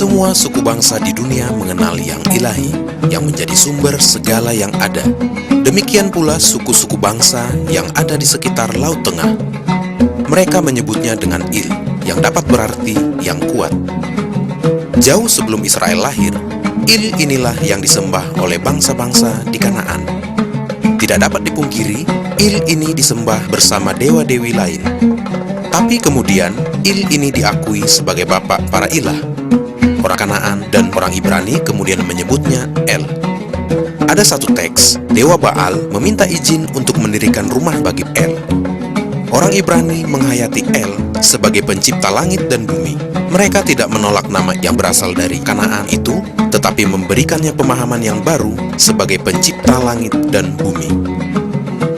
Semua suku bangsa di dunia mengenal yang ilahi, yang menjadi sumber segala yang ada. Demikian pula suku-suku bangsa yang ada di sekitar Laut Tengah. Mereka menyebutnya dengan Il, yang dapat berarti yang kuat. Jauh sebelum Israel lahir, Il inilah yang disembah oleh bangsa-bangsa di Kanaan. Tidak dapat dipungkiri, Il ini disembah bersama dewa-dewi lain. Tapi kemudian, Il ini diakui sebagai bapak para ilah. Orang Kanaan dan orang Ibrani kemudian menyebutnya El. Ada satu teks, Dewa Baal meminta izin untuk mendirikan rumah bagi El. Orang Ibrani menghayati El sebagai pencipta langit dan bumi. Mereka tidak menolak nama yang berasal dari Kanaan itu, tetapi memberikannya pemahaman yang baru sebagai pencipta langit dan bumi.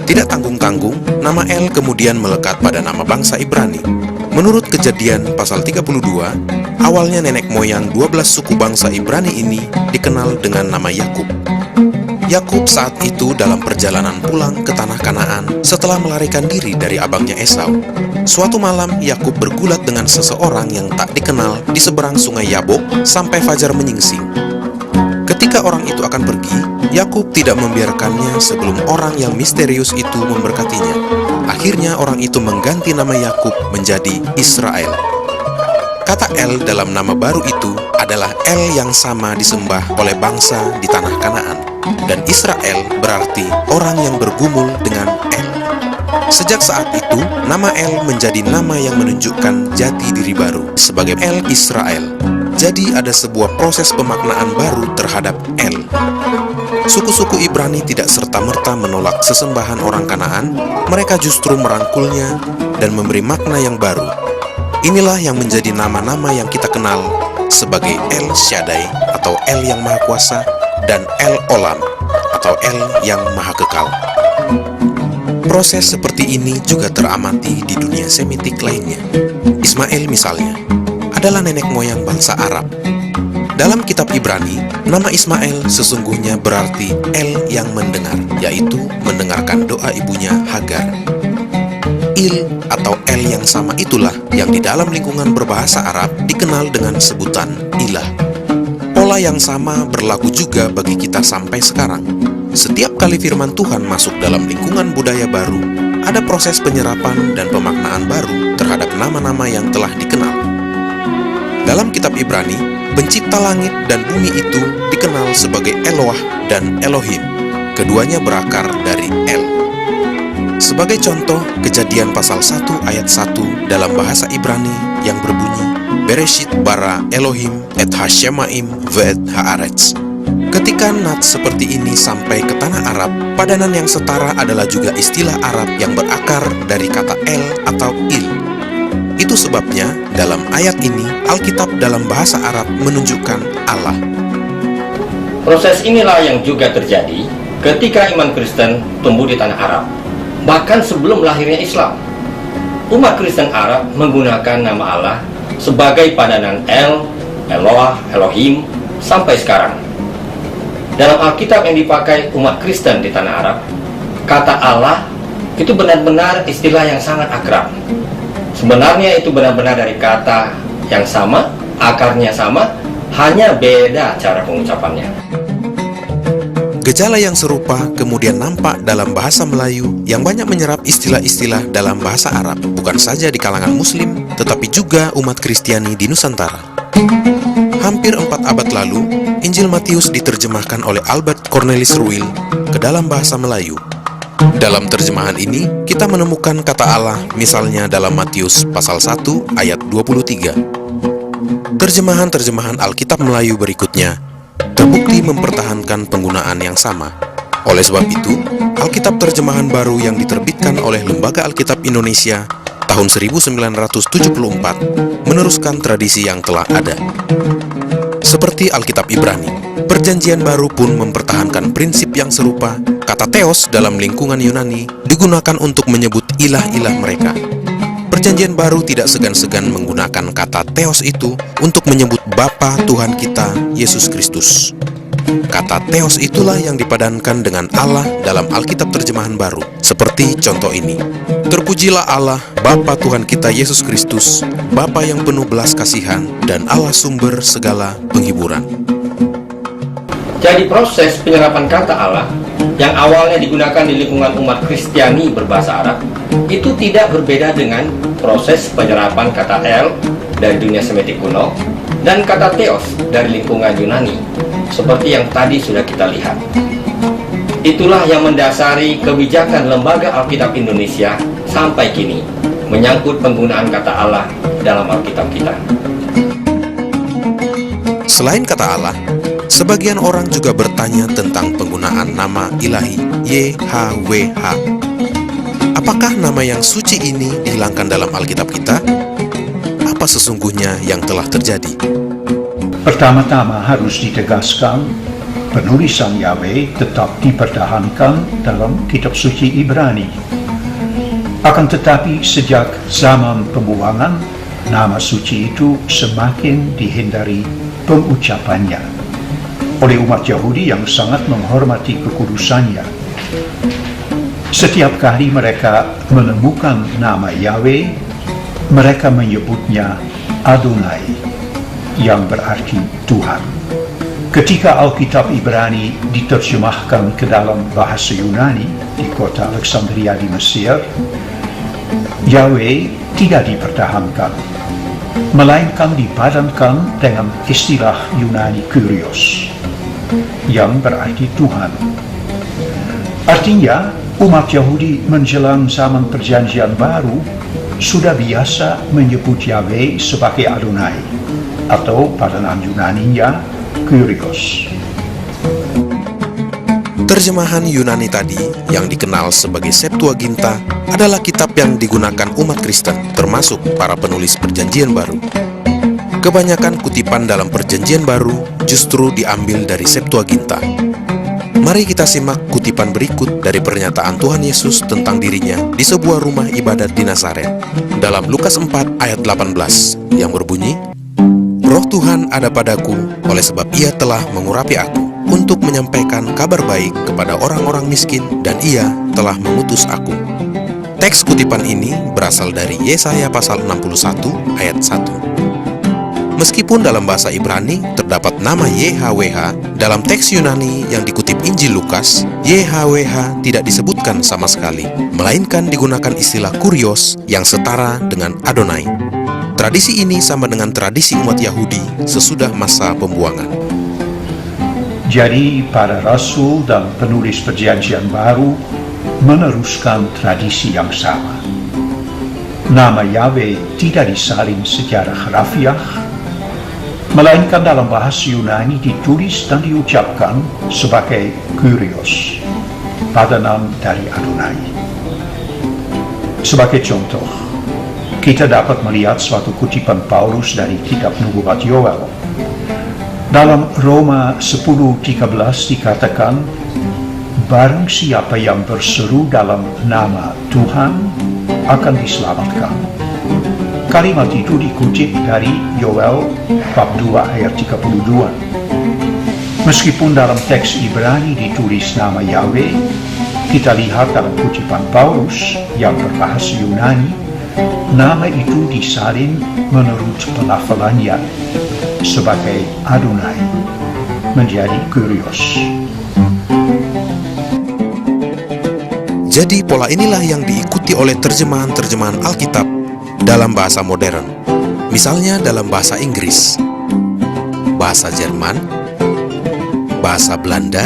Tidak tanggung-tanggung, nama El kemudian melekat pada nama bangsa Ibrani. Menurut Kejadian pasal 32, awalnya nenek moyang 12 suku bangsa Ibrani ini dikenal dengan nama Yakub. Yakub saat itu dalam perjalanan pulang ke tanah Kanaan setelah melarikan diri dari abangnya Esau. Suatu malam Yakub bergulat dengan seseorang yang tak dikenal di seberang sungai Yabok sampai fajar menyingsing. Ketika orang itu akan pergi, Yakub tidak membiarkannya sebelum orang yang misterius itu memberkatinya. Akhirnya orang itu mengganti nama Yakub menjadi Israel. Kata El dalam nama baru itu adalah El yang sama disembah oleh bangsa di tanah Kanaan. Dan Israel berarti orang yang bergumul dengan El. Sejak saat itu, nama El menjadi nama yang menunjukkan jati diri baru sebagai El Israel. Jadi ada sebuah proses pemaknaan baru terhadap El. Suku-suku Ibrani tidak serta-merta menolak sesembahan orang Kanaan, mereka justru merangkulnya dan memberi makna yang baru. Inilah yang menjadi nama-nama yang kita kenal sebagai El Shaddai atau El yang Maha Kuasa dan El Olam atau El yang Maha Kekal. Proses seperti ini juga teramati di dunia Semitik lainnya. Ismail misalnya adalah nenek moyang bangsa Arab. Dalam kitab Ibrani, nama Ismail sesungguhnya berarti El yang mendengar, yaitu mendengarkan doa ibunya Hagar. Il atau El yang sama itulah yang di dalam lingkungan berbahasa Arab dikenal dengan sebutan ilah. Pola yang sama berlaku juga bagi kita sampai sekarang. Setiap kali firman Tuhan masuk dalam lingkungan budaya baru, ada proses penyerapan dan pemaknaan baru terhadap nama-nama yang telah dikenal. Dalam kitab Ibrani, pencipta langit dan bumi itu dikenal sebagai Eloah dan Elohim. Keduanya berakar dari El. Sebagai contoh, Kejadian pasal 1 ayat 1 dalam bahasa Ibrani yang berbunyi, Bereshit bara Elohim et ha-shemaim ve'et haaretz. Ketika nats seperti ini sampai ke tanah Arab, padanan yang setara adalah juga istilah Arab yang berakar dari kata El atau Il. Itu sebabnya dalam ayat ini, Alkitab dalam bahasa Arab menunjukkan Allah. Proses inilah yang juga terjadi ketika iman Kristen tumbuh di tanah Arab. Bahkan sebelum lahirnya Islam, umat Kristen Arab menggunakan nama Allah sebagai padanan El, Eloah, Elohim, sampai sekarang. Dalam Alkitab yang dipakai umat Kristen di tanah Arab, kata Allah itu benar-benar istilah yang sangat akrab. Sebenarnya itu benar-benar dari kata yang sama, akarnya sama, hanya beda cara pengucapannya. Gejala yang serupa kemudian nampak dalam bahasa Melayu yang banyak menyerap istilah-istilah dalam bahasa Arab, bukan saja di kalangan Muslim, tetapi juga umat Kristiani di Nusantara. Hampir 4 abad lalu, Injil Matius diterjemahkan oleh Albert Cornelis Ruil ke dalam bahasa Melayu. Dalam terjemahan ini, kita menemukan kata Allah misalnya dalam Matius pasal 1 ayat 23. Terjemahan-terjemahan Alkitab Melayu berikutnya terbukti mempertahankan penggunaan yang sama. Oleh sebab itu, Alkitab terjemahan baru yang diterbitkan oleh Lembaga Alkitab Indonesia tahun 1974 meneruskan tradisi yang telah ada. Seperti Alkitab Ibrani, Perjanjian Baru pun mempertahankan prinsip yang serupa. Kata Theos dalam lingkungan Yunani digunakan untuk menyebut ilah-ilah mereka. Perjanjian Baru tidak segan-segan menggunakan kata Theos itu untuk menyebut Bapa Tuhan kita, Yesus Kristus. Kata Theos itulah yang dipadankan dengan Allah dalam Alkitab terjemahan baru, seperti contoh ini. Terpujilah Allah, Bapa Tuhan kita Yesus Kristus, Bapa yang penuh belas kasihan dan Allah sumber segala penghiburan. Jadi proses penyerapan kata Allah yang awalnya digunakan di lingkungan umat Kristiani berbahasa Arab itu tidak berbeda dengan proses penyerapan kata El dari dunia Semitik kuno dan kata Theos dari lingkungan Yunani, seperti yang tadi sudah kita lihat. Itulah yang mendasari kebijakan Lembaga Alkitab Indonesia sampai kini menyangkut penggunaan kata Allah dalam Alkitab kita. Selain kata Allah, sebagian orang juga bertanya tentang penggunaan nama ilahi YHWH. Apakah nama yang suci ini dihilangkan dalam Alkitab kita? Apa sesungguhnya yang telah terjadi? Pertama-tama harus ditegaskan, penulisan Yahweh tetap dipertahankan dalam kitab suci Ibrani. Akan tetapi sejak zaman pembuangan, nama suci itu semakin dihindari pengucapannya oleh umat Yahudi yang sangat menghormati kekudusannya. Setiap kali mereka menemukan nama Yahweh, mereka menyebutnya Adonai, yang berarti Tuhan. Ketika Alkitab Ibrani diterjemahkan ke dalam bahasa Yunani di kota Alexandria di Mesir, Yahweh tidak dipertahankan, melainkan dipadankan dengan istilah Yunani Kyrios, yang berarti Tuhan. Artinya, umat Yahudi menjelang zaman Perjanjian Baru sudah biasa menyebut Yahweh sebagai Adonai, atau padanan Yunaninya Kyrios. Terjemahan Yunani tadi yang dikenal sebagai Septuaginta adalah kitab yang digunakan umat Kristen, termasuk para penulis Perjanjian Baru. Kebanyakan kutipan dalam Perjanjian Baru justru diambil dari Septuaginta. Mari kita simak kutipan berikut dari pernyataan Tuhan Yesus tentang dirinya di sebuah rumah ibadat di Nazaret, dalam Lukas 4 ayat 18, yang berbunyi, "Roh Tuhan ada padaku, oleh sebab Ia telah mengurapi aku untuk menyampaikan kabar baik kepada orang-orang miskin, dan Ia telah mengutus aku." Teks kutipan ini berasal dari Yesaya pasal 61 ayat 1. Meskipun dalam bahasa Ibrani terdapat nama YHWH, dalam teks Yunani yang dikutip Injil Lukas, YHWH tidak disebutkan sama sekali, melainkan digunakan istilah Kyrios yang setara dengan Adonai. Tradisi ini sama dengan tradisi umat Yahudi sesudah masa pembuangan. Jadi para rasul dan penulis Perjanjian Baru meneruskan tradisi yang sama. Nama Yahweh tidak disalin secara harafiah, melainkan dalam bahasa Yunani ditulis dan diucapkan sebagai Kyrios, padanan dari Adonai. Sebagai contoh, kita dapat melihat suatu kutipan Paulus dari kitab Nubuat Yoel. Dalam Roma 10:13 dikatakan, "Barang siapa yang berseru dalam nama Tuhan akan diselamatkan." Kalimat itu dikutip dari Yoel bab 2 ayat 32. Meskipun dalam teks Ibrani ditulis nama Yahweh, kita lihat dalam kutipan Paulus yang berbahasa Yunani, nama itu disalin menurut pelafalannya sebagai Adonai, menjadi Kyrios. Jadi pola inilah yang diikuti oleh terjemahan-terjemahan Alkitab dalam bahasa modern, misalnya dalam bahasa Inggris, bahasa Jerman, bahasa Belanda,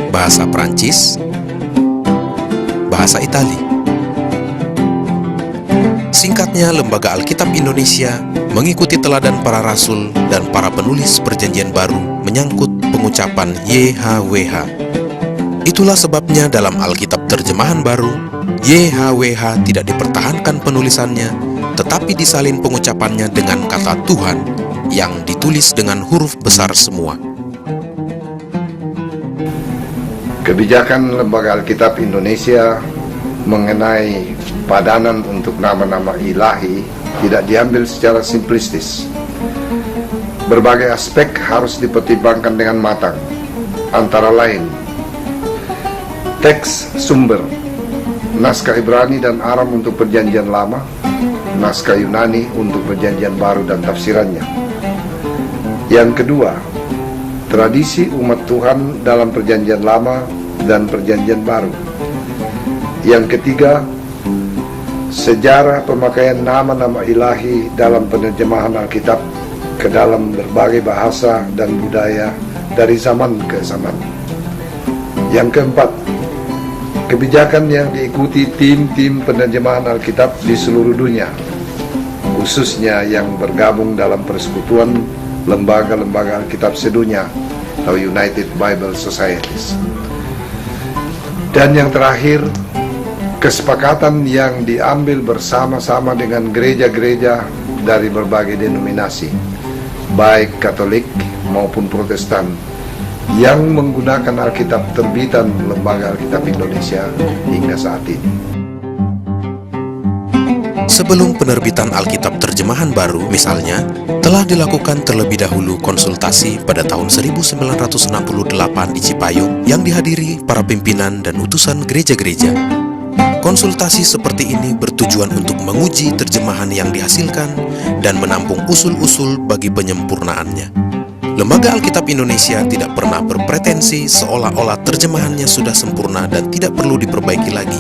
bahasa Prancis, bahasa Itali. Singkatnya, Lembaga Alkitab Indonesia mengikuti teladan para rasul dan para penulis Perjanjian Baru menyangkut pengucapan YHWH. Itulah sebabnya dalam Alkitab Terjemahan Baru, YHWH tidak dipertahankan penulisannya, tetapi disalin pengucapannya dengan kata Tuhan yang ditulis dengan huruf besar semua. Kebijakan Lembaga Alkitab Indonesia mengenai padanan untuk nama-nama ilahi tidak diambil secara simplistis. Berbagai aspek harus dipertimbangkan dengan matang, antara lain teks sumber, naskah Ibrani dan Aram untuk Perjanjian Lama, naskah Yunani untuk Perjanjian Baru dan tafsirannya. Yang kedua, tradisi umat Tuhan dalam Perjanjian Lama dan Perjanjian Baru. Yang ketiga, sejarah pemakaian nama-nama ilahi dalam penerjemahan Alkitab ke dalam berbagai bahasa dan budaya dari zaman ke zaman. Yang keempat, kebijakan yang diikuti tim-tim penerjemahan Alkitab di seluruh dunia, khususnya yang bergabung dalam persekutuan lembaga-lembaga Alkitab sedunia atau United Bible Societies. Dan yang terakhir, kesepakatan yang diambil bersama-sama dengan gereja-gereja dari berbagai denominasi, baik Katolik maupun Protestan, yang menggunakan Alkitab terbitan Lembaga Alkitab Indonesia hingga saat ini. Sebelum penerbitan Alkitab terjemahan baru, misalnya, telah dilakukan terlebih dahulu konsultasi pada tahun 1968 di Cipayung yang dihadiri para pimpinan dan utusan gereja-gereja. Konsultasi seperti ini bertujuan untuk menguji terjemahan yang dihasilkan dan menampung usul-usul bagi penyempurnaannya. Lembaga Alkitab Indonesia tidak pernah berpretensi seolah-olah terjemahannya sudah sempurna dan tidak perlu diperbaiki lagi.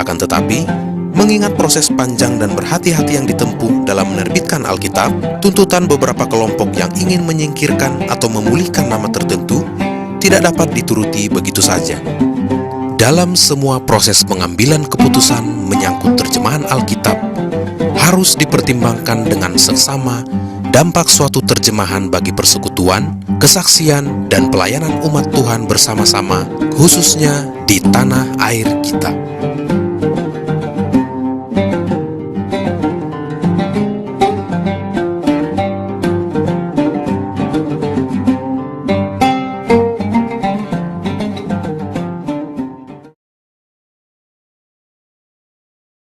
Akan tetapi, mengingat proses panjang dan berhati-hati yang ditempuh dalam menerbitkan Alkitab, tuntutan beberapa kelompok yang ingin menyingkirkan atau memulihkan nama tertentu tidak dapat dituruti begitu saja. Dalam semua proses pengambilan keputusan menyangkut terjemahan Alkitab, harus dipertimbangkan dengan seksama dampak suatu terjemahan bagi persekutuan, kesaksian, dan pelayanan umat Tuhan bersama-sama, khususnya di tanah air kita.